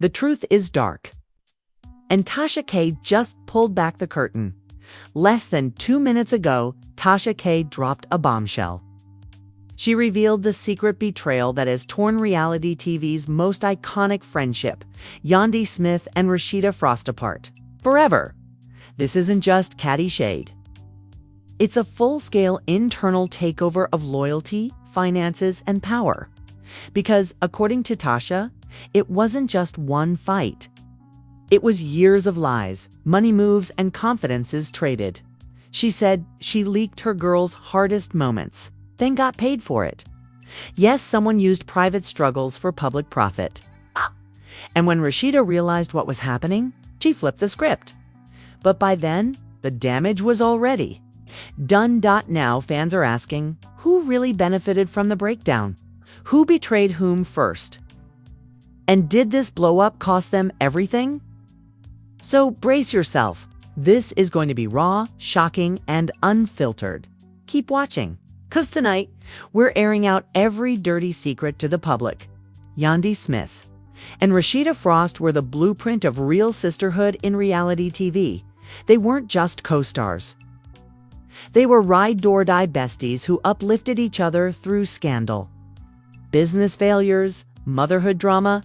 The truth is dark. And Tasha K just pulled back the curtain. Less than 2 minutes ago, Tasha K dropped a bombshell. She revealed the secret betrayal that has torn reality TV's most iconic friendship, Yandy Smith and Rasheeda Frost, apart. Forever. This isn't just catty shade. It's a full-scale internal takeover of loyalty, finances, and power. Because, according to Tasha, it wasn't just one fight. It was years of lies, money moves, and confidences traded. She said she leaked her girls' hardest moments, then got paid for it. Yes, someone used private struggles for public profit. And when Rasheeda realized what was happening, she flipped the script. But by then, the damage was already done. Now fans are asking, who really benefited from the breakdown? Who betrayed whom first? And did this blow-up cost them everything? So brace yourself. This is going to be raw, shocking, and unfiltered. Keep watching, 'cause tonight, we're airing out every dirty secret to the public. Yandy Smith and Rasheeda Frost were the blueprint of real sisterhood in reality TV. They weren't just co-stars. They were ride-or-die besties who uplifted each other through scandal, business failures, motherhood drama,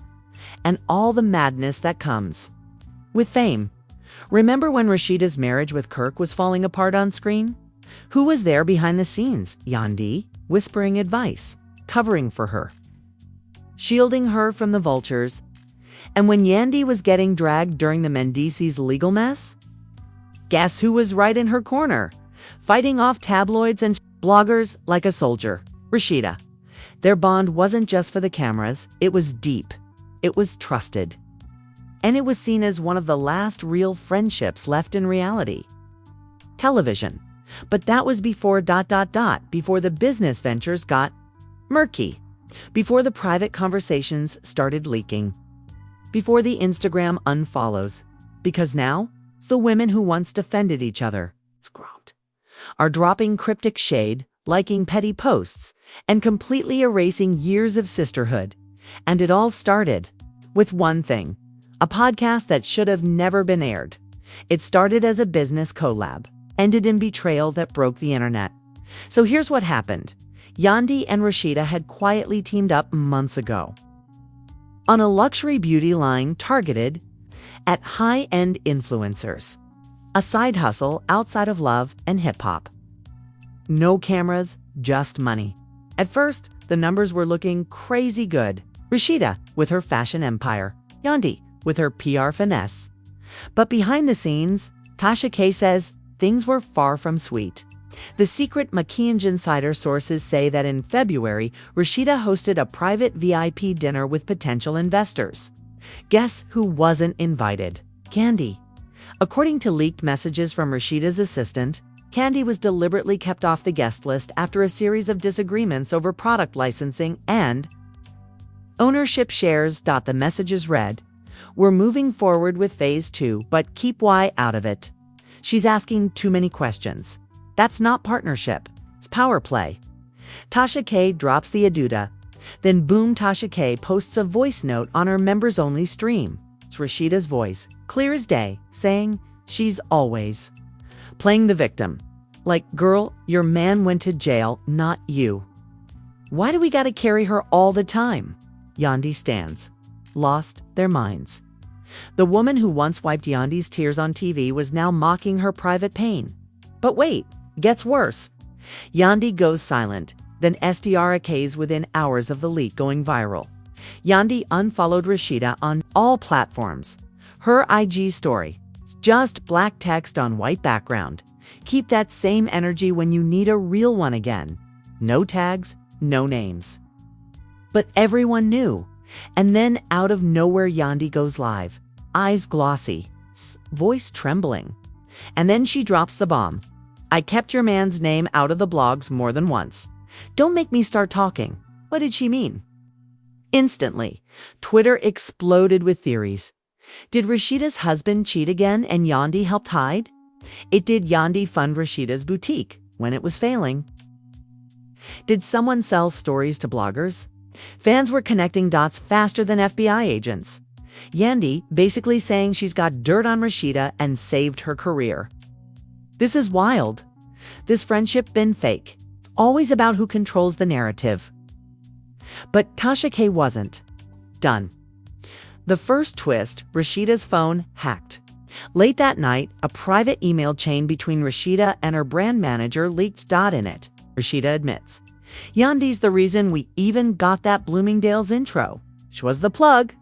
and all the madness that comes with fame. Remember when Rasheeda's marriage with Kirk was falling apart on screen? Who was there behind the scenes? Yandy, whispering advice, covering for her, shielding her from the vultures. And when Yandy was getting dragged during the Mendices legal mess, guess who was right in her corner, fighting off tabloids and bloggers like a soldier? Rasheeda. Their bond wasn't just for the cameras, it was deep. It was trusted. And it was seen as one of the last real friendships left in reality television. But that was before ... before the business ventures got murky, before the private conversations started leaking, before the Instagram unfollows. Because now, the women who once defended each other are dropping cryptic shade, liking petty posts, and completely erasing years of sisterhood. And it all started with one thing, a podcast that should have never been aired. It started as a business collab, ended in betrayal that broke the internet. So here's what happened. Yandy and Rasheeda had quietly teamed up months ago on a luxury beauty line targeted at high-end influencers, a side hustle outside of love and hip-hop. No cameras, just money. At first, the numbers were looking crazy good. Rasheeda with her fashion empire, Yandy with her PR finesse. But behind the scenes, Tasha K says things were far from sweet. The secret McKean insider sources say that in February, Rasheeda hosted a private VIP dinner with potential investors. Guess who wasn't invited? Yandy. According to leaked messages from Rasheeda's assistant, Yandy was deliberately kept off the guest list after a series of disagreements over product licensing and ownership shares. The messages read, "We're moving forward with phase 2, but keep Y out of it. She's asking too many questions. That's not partnership. It's power play." Tasha K drops the aduda. Then boom, Tasha K posts a voice note on her members-only stream. It's Rasheeda's voice, clear as day, saying she's always playing the victim. Like, girl, your man went to jail, not you. Why do we gotta carry her all the time? Yandy stands. Lost their minds. The woman who once wiped Yandy's tears on TV was now mocking her private pain. But wait, gets worse. Yandy goes silent, then SDRKs within hours of the leak going viral. Yandy unfollowed Rasheeda on all platforms. Her IG story, just black text on white background. Keep that same energy when you need a real one again. No tags, no names. But everyone knew. And then out of nowhere, Yandy goes live. Eyes glossy, voice trembling. And then she drops the bomb. "I kept your man's name out of the blogs more than once. Don't make me start talking." What did she mean? Instantly, Twitter exploded with theories. Did Rasheeda's husband cheat again and Yandy helped hide? Did Yandy fund Rasheeda's boutique when it was failing? Did someone sell stories to bloggers? Fans were connecting dots faster than FBI agents. Yandy basically saying she's got dirt on Rasheeda and saved her career. This is wild. This friendship been fake. It's always about who controls the narrative. But Tasha K wasn't done. The first twist, Rasheeda's phone hacked. Late that night, a private email chain between Rasheeda and her brand manager leaked. In it, Rasheeda admits, "Yandy's the reason we even got that Bloomingdale's intro. She was the plug.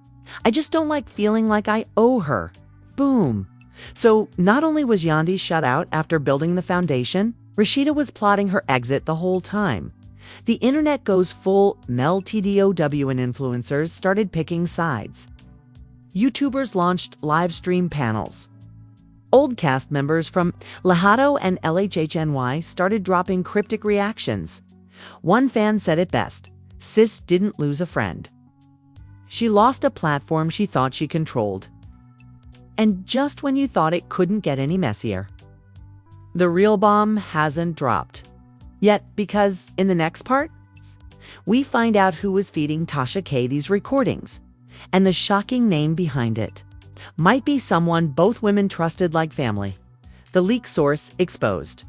I just don't like feeling like I owe her." Boom. So not only was Yandy shut out after building the foundation, Rasheeda was plotting her exit the whole time. The internet goes full Mel TDOW and influencers started picking sides. YouTubers launched live stream panels. Old cast members from Lajado and LHHNY started dropping cryptic reactions. One fan said it best, "Sis didn't lose a friend. She lost a platform she thought she controlled." And just when you thought it couldn't get any messier, the real bomb hasn't dropped yet, because in the next part, we find out who was feeding Tasha K these recordings, and the shocking name behind it might be someone both women trusted like family. The leak source exposed.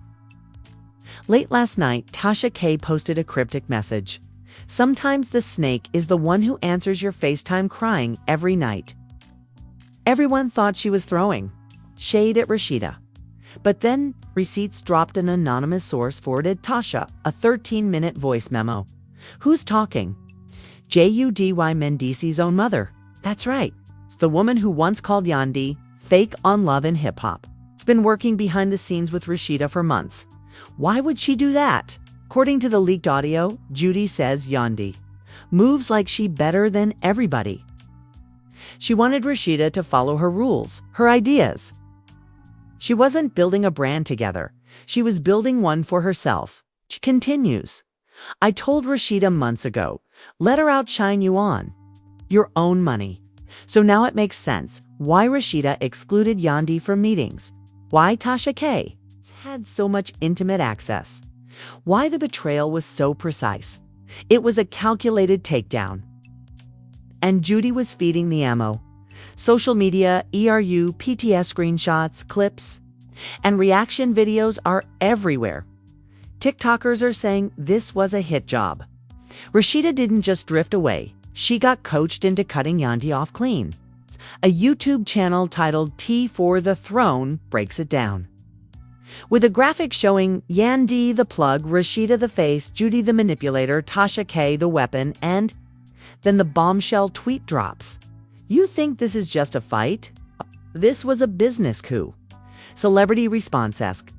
Late last night, Tasha K posted a cryptic message. "Sometimes the snake is the one who answers your FaceTime crying every night." Everyone thought she was throwing shade at Rasheeda. But then receipts dropped. An anonymous source forwarded Tasha a 13-minute voice memo. Who's talking? Judy Mendice's own mother. That's right. It's the woman who once called Yandy fake on Love and Hip Hop. It's been working behind the scenes with Rasheeda for months. Why would she do that? According to the leaked audio, Judy says Yandy moves like she better than everybody. She wanted Rasheeda to follow her rules, her ideas. She wasn't building a brand together. She was building one for herself. She continues, "I told Rasheeda months ago, let her outshine you on your own money." So now it makes sense why Rasheeda excluded Yandy from meetings. Why Tasha K had so much intimate access. Why the betrayal was so precise. It was a calculated takedown. And Judy was feeding the ammo. Social media, PTS screenshots, clips, and reaction videos are everywhere. TikTokers are saying this was a hit job. Rasheeda didn't just drift away. She got coached into cutting Yandy off clean. A YouTube channel titled T for the Throne breaks it down. With a graphic showing Yandy the plug, Rasheeda the face, Judy the manipulator, Tasha K the weapon, and then the bombshell tweet drops. You think this is just a fight? This was a business coup. Celebrity response-esque.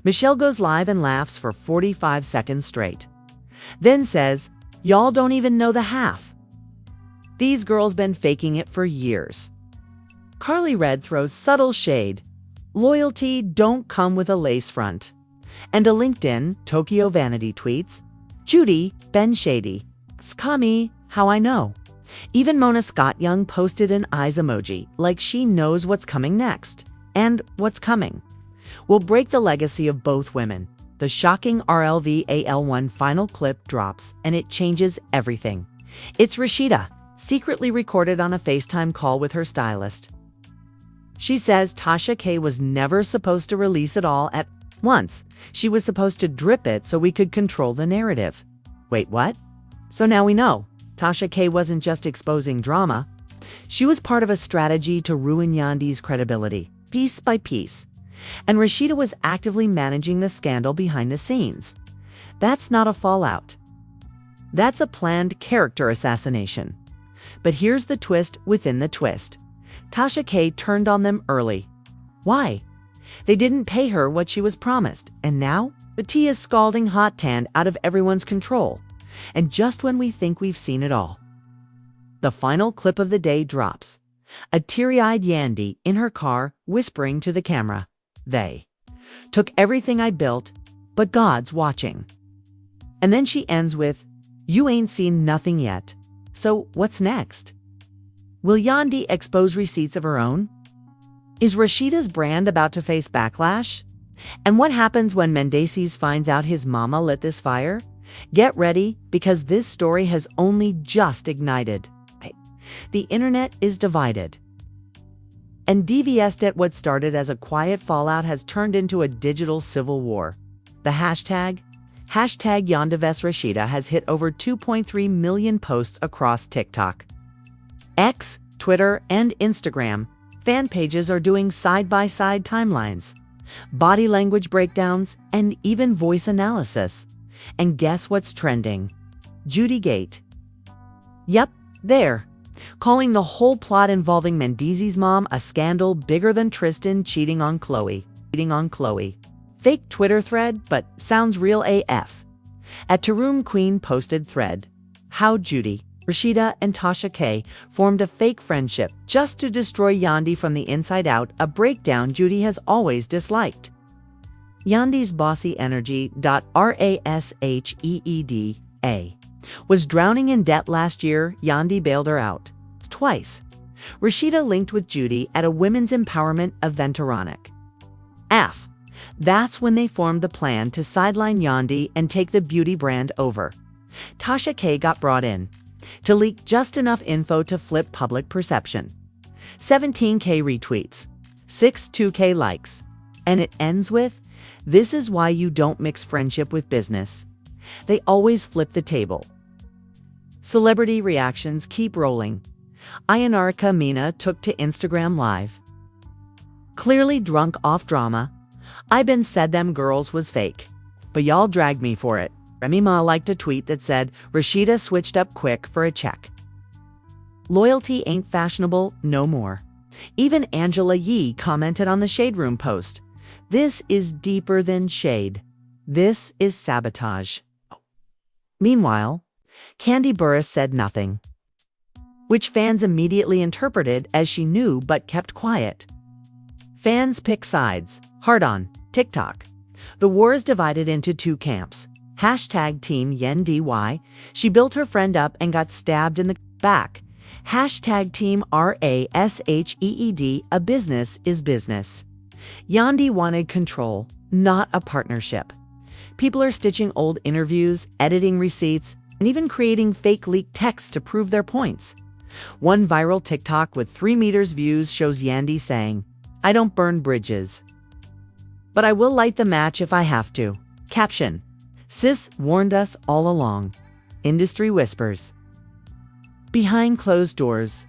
Michelle goes live and laughs for 45 seconds straight. Then says, "Y'all don't even know the half. These girls been faking it for years." Carly Red throws subtle shade. Loyalty don't come with a lace front. And a LinkedIn, Tokyo Vanity tweets, "Judy, been shady. Skami, how I know." Even Mona Scott Young posted an eyes emoji, like she knows what's coming next. And what's coming will break the legacy of both women. The shocking RLVAL1 final clip drops, and it changes everything. It's Rasheeda, secretly recorded on a FaceTime call with her stylist. She says Tasha K was never supposed to release it all at once. She was supposed to drip it so we could control the narrative. Wait, what? So now we know. Tasha K wasn't just exposing drama. She was part of a strategy to ruin Yandy's credibility, piece by piece. And Rasheeda was actively managing the scandal behind the scenes. That's not a fallout. That's a planned character assassination. But here's the twist within the twist. Tasha K turned on them early. Why? They didn't pay her what she was promised, and now the tea is scalding hot, tanned out of everyone's control. And just when we think we've seen it all, the final clip of the day drops. A teary-eyed Yandy in her car whispering to the camera, "They took everything I built, but God's watching." And then she ends with, "You ain't seen nothing yet. So what's next?" Will Yandy expose receipts of her own? Is Rasheeda's brand about to face backlash? And what happens when Mendices finds out his mama lit this fire? Get ready, because this story has only just ignited. The internet is divided. And devious at what started as a quiet fallout has turned into a digital civil war. The hashtag Yandy Rasheeda has hit over 2.3 million posts across TikTok, X, Twitter, and Instagram. Fan pages are doing side-by-side timelines, body language breakdowns, and even voice analysis. And guess what's trending? Judygate. Yep, there. Calling the whole plot involving Mendeece's mom a scandal bigger than Tristan cheating on Chloe. Fake Twitter thread, but sounds real AF. At Taroom Queen posted thread, how Yandy Rasheeda and Tasha K formed a fake friendship just to destroy Yandy from the inside out, a breakdown Yandy has always disliked. Yandy's bossy energy. Rasheeda was drowning in debt last year. Yandy bailed her out twice. Rasheeda linked with Yandy at a women's empowerment event. Ironic. That's when they formed the plan to sideline Yandy and take the beauty brand over. Tasha K got brought in to leak just enough info to flip public perception. 17K retweets, 62K likes, and it ends with, "This is why you don't mix friendship with business." They always flip the table. Celebrity reactions keep rolling. Ayanarika Mina took to Instagram Live. Clearly drunk off drama. "I been said them girls was fake, but y'all dragged me for it." Remy Ma liked a tweet that said, Rasheeda switched up quick for a check. Loyalty ain't fashionable no more. Even Angela Yee commented on the Shade Room post. "This is deeper than shade. This is sabotage." Meanwhile, Kandi Burruss said nothing, which fans immediately interpreted as she knew but kept quiet. Fans pick sides. Hard on TikTok. The war is divided into two camps. Hashtag Team Yandy. She built her friend up and got stabbed in the back. Hashtag Team Rasheed. A business is business. Yandy wanted control, not a partnership. People are stitching old interviews, editing receipts, and even creating fake leaked texts to prove their points. One viral TikTok with 3 meters views shows Yandy saying, "I don't burn bridges, but I will light the match if I have to." Caption, "Sis warned us all along." Industry whispers. Behind closed doors,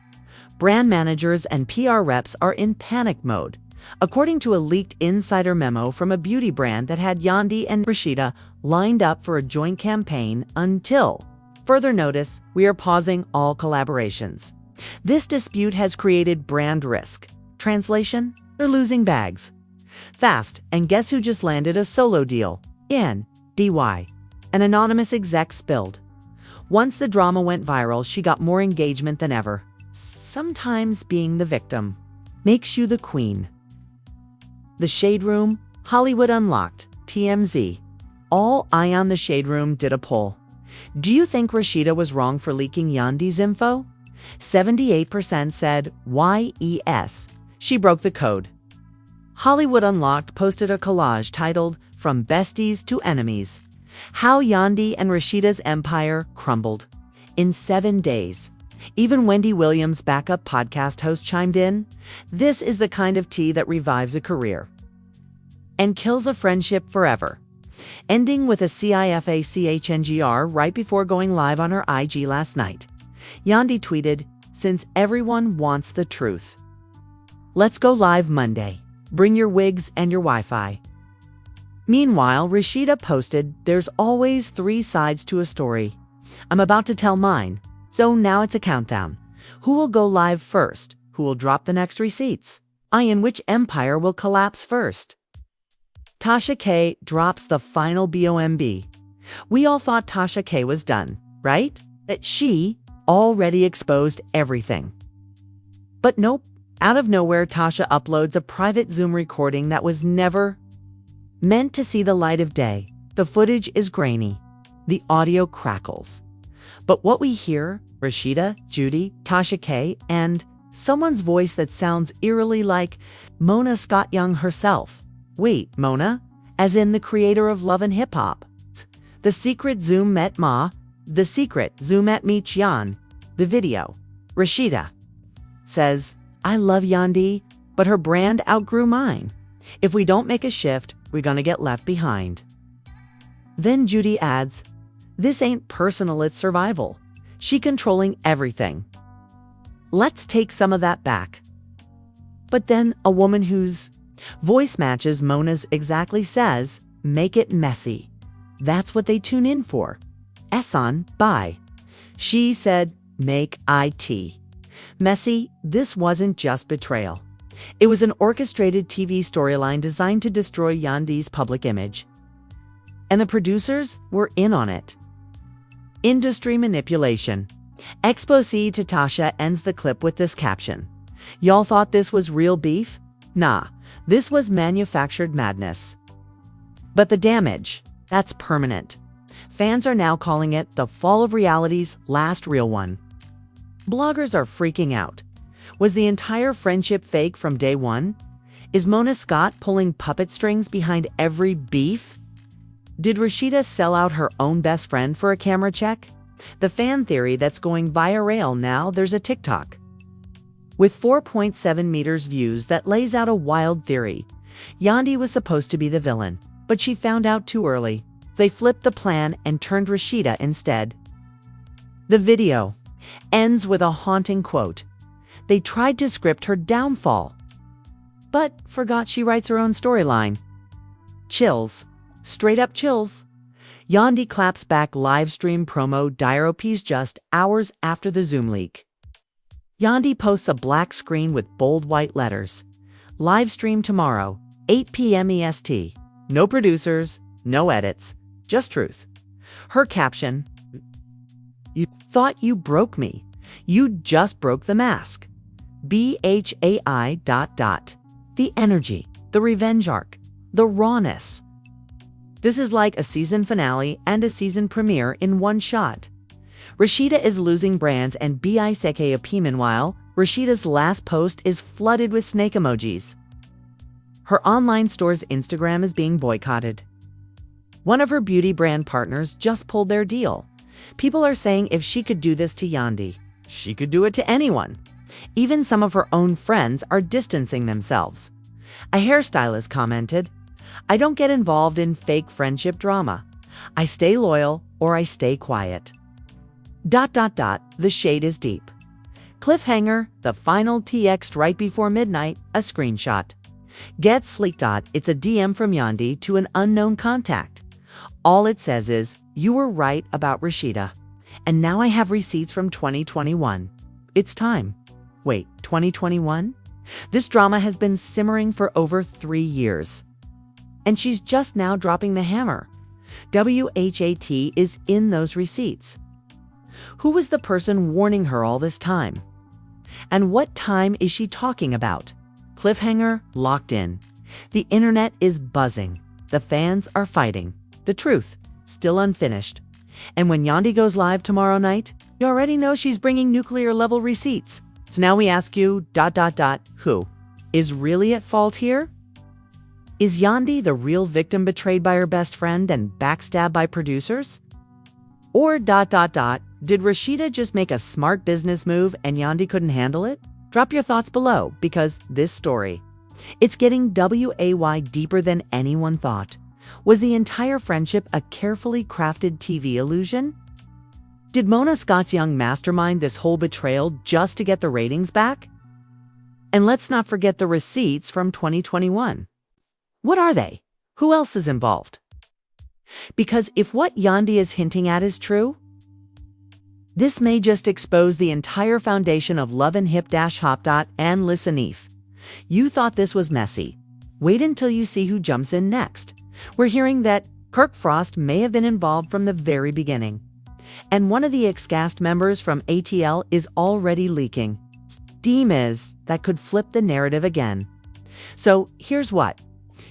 brand managers and PR reps are in panic mode, according to a leaked insider memo from a beauty brand that had Yandy and Rasheeda lined up for a joint campaign until further notice. We are pausing all collaborations. This dispute has created brand risk. Translation, they're losing bags fast, and guess who just landed a solo deal? Yandy. An anonymous exec spilled. Once the drama went viral, she got more engagement than ever. Sometimes being the victim makes you the queen. The Shade Room, Hollywood Unlocked, TMZ. All Eye on the Shade Room did a poll. Do you think Rasheeda was wrong for leaking Yandy's info? 78% said yes, she broke the code. Hollywood Unlocked posted a collage titled, "From Besties to Enemies: How Yandy and Rasheeda's Empire Crumbled in 7 Days." Even Wendy Williams' backup podcast host chimed in. This is the kind of tea that revives a career and kills a friendship forever. Ending with a CIFACHNGR right before going live on her IG last night. Yandy tweeted, "Since everyone wants the truth, let's go live Monday. Bring your wigs and your Wi-Fi." Meanwhile, Rasheeda posted, "There's always 3 sides to a story. I'm about to tell mine. So now it's a countdown. Who will go live first? Who will drop the next receipts? And which empire will collapse first?" Tasha K drops the final BOMB. We all thought Tasha K was done, right? That she already exposed everything. But nope. Out of nowhere, Tasha uploads a private Zoom recording that was never meant to see the light of day. The footage is grainy. The audio crackles. But what we hear, Rasheeda, Yandy, Tasha K, and someone's voice that sounds eerily like Mona Scott Young herself. Wait, Mona? As in the creator of Love and Hip Hop. The secret Zoom met Ma. The secret Zoom at Meet Yan. The video Rasheeda says, I love Yandy, but her brand outgrew mine. If we don't make a shift, we're gonna get left behind. Then Judy adds, this ain't personal, it's survival. She controlling everything. Let's take some of that back. But then a woman whose voice matches Mona's exactly says, make it messy. That's what they tune in for. Esan, bye. She said, make it. Messy, this wasn't just betrayal. It was an orchestrated TV storyline designed to destroy Yandy's public image. And the producers were in on it. Industry manipulation. Exposé to Tasha ends the clip with this caption. Y'all thought this was real beef? Nah, this was manufactured madness. But the damage, that's permanent. Fans are now calling it the fall of reality's last real one. Bloggers are freaking out. Was the entire friendship fake from day one? Is Mona Scott pulling puppet strings behind every beef? Did Rasheeda sell out her own best friend for a camera check? The fan theory that's going viral now, there's a TikTok with 4.7 meters views that lays out a wild theory. Yandy was supposed to be the villain, but she found out too early. They flipped the plan and turned Rasheeda instead. The video ends with a haunting quote. They tried to script her downfall, but forgot she writes her own storyline. Chills. Straight up chills. Yandy claps back live stream promo diaropes just hours after the Zoom leak. Yandy posts a black screen with bold white letters. Live stream tomorrow, 8 p.m. EST. No producers, no edits, just truth. Her caption, you thought you broke me. You just broke the mask. BHAI. The energy, the revenge arc, the rawness. This is like a season finale and a season premiere in one shot. Rasheeda is losing brands and BICKAP. Meanwhile, Rasheeda's last post is flooded with snake emojis. Her online store's Instagram is being boycotted. One of her beauty brand partners just pulled their deal. People are saying if she could do this to Yandy, she could do it to anyone. Even some of her own friends are distancing themselves. A hairstylist commented, I don't get involved in fake friendship drama. I stay loyal or I stay quiet. ... The shade is deep. Cliffhanger, the final TX'd right before midnight, a screenshot. Get sleek. It's a DM from Yandy to an unknown contact. All it says is, you were right about Rasheeda. And now I have receipts from 2021. It's time. Wait, 2021? This drama has been simmering for over 3 years. And she's just now dropping the hammer. WHAT is in those receipts. Who was the person warning her all this time? And what time is she talking about? Cliffhanger locked in. The internet is buzzing. The fans are fighting. The truth, still unfinished. And when Yandy goes live tomorrow night, you already know she's bringing nuclear-level receipts. So now we ask you, ... who is really at fault here? Is Yandy the real victim betrayed by her best friend and backstabbed by producers? Or ... did Rasheeda just make a smart business move and Yandy couldn't handle it? Drop your thoughts below, because this story, it's getting way deeper than anyone thought. Was the entire friendship a carefully crafted TV illusion? Did Mona Scott's young mastermind this whole betrayal just to get the ratings back? And let's not forget the receipts from 2021. What are they? Who else is involved? Because if what Yandy is hinting at is true, this may just expose the entire foundation of Love and Hip-Hop. And listen, if you thought this was messy, wait until you see who jumps in next. We're hearing that Kirk Frost may have been involved from the very beginning. And one of the ex-cast members from ATL is already leaking steam that could flip the narrative again. So here's what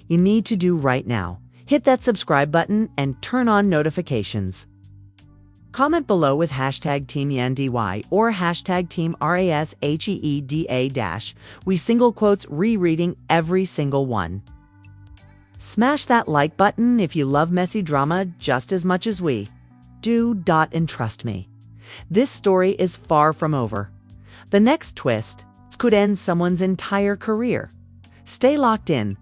you need to do right now. Hit that subscribe button and turn on notifications. Comment below with hashtag Team YandyY or hashtag Team RASHEEDA-. We single quotes rereading every single one. Smash that like button if you love messy drama just as much as we do. And trust me, this story is far from over. The next twist could end someone's entire career. Stay locked in